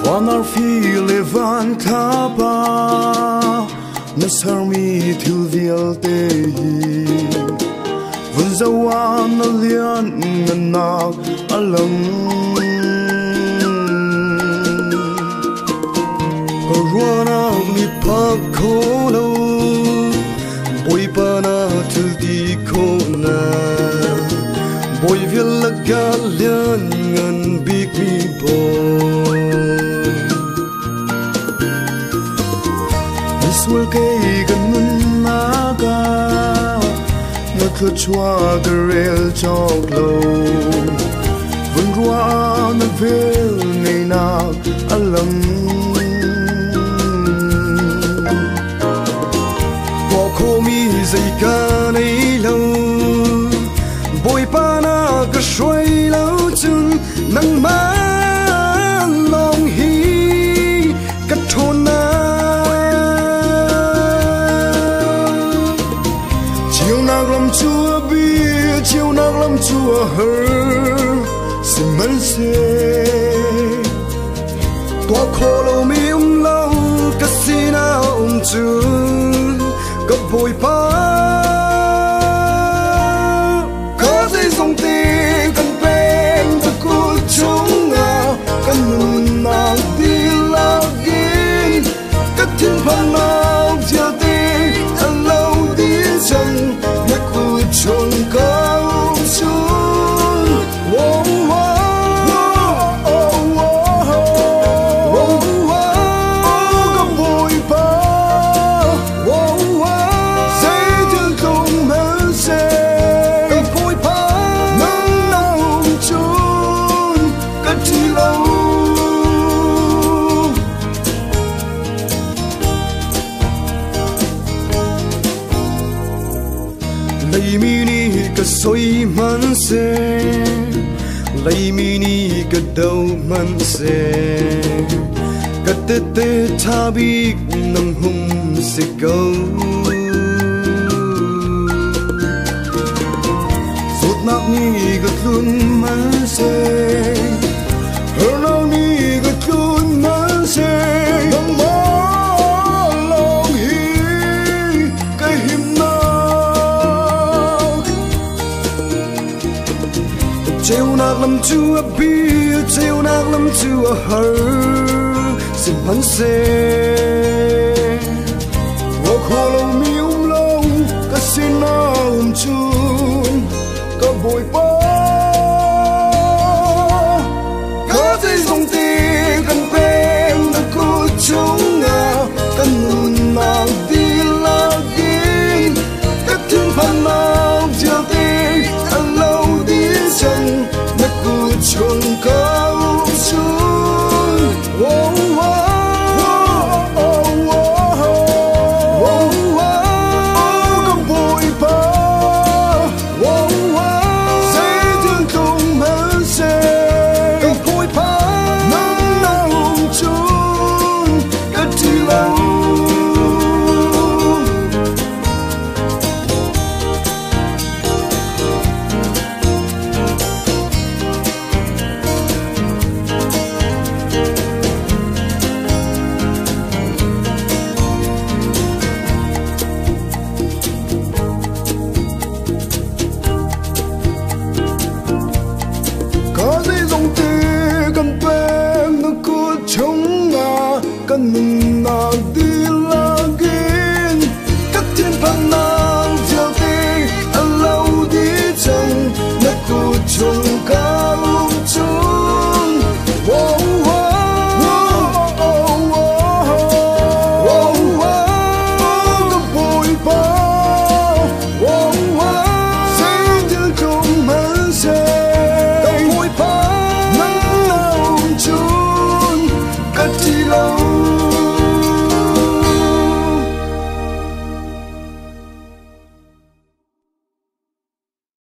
Wanar fili van thapa Nasar mi thil vial te Vun zawan na lian na nak alam Karwana mi pakolo Boy pa na thil di ko na Boy vial lagalian ngan big mi boy Swal kay ganun naga Nagkachwa garel choklo Vunrua nagvel ngay nag alam Wako mi zay ka nay lâu Boy pa na kashoy lâu chun Nang man long hi katona Chua bia chiều nắng lắm chua hở xin mến xe toa khô lâu mi lâu cái xin nào chun gặp bồi ba có dây dòng tiền cần bên ta cô chúng à cần nàng đi lao yên các thiên phần nào chia tiền anh lâu tiến chân chôn cao xuống wong có vội vã dây chân không mến xe có vội vã nắng nào chôn cất chi lâu lấy mini cái soi man se lấy mini cái đầu man se cái tê tê tha bi nằm hung se câu rốt nát ni cái luôn man se hở nào ni cái luôn man se chiều nạc làm chua bia chiều nạc làm chua hở xin hắn xe vô khô lâu mi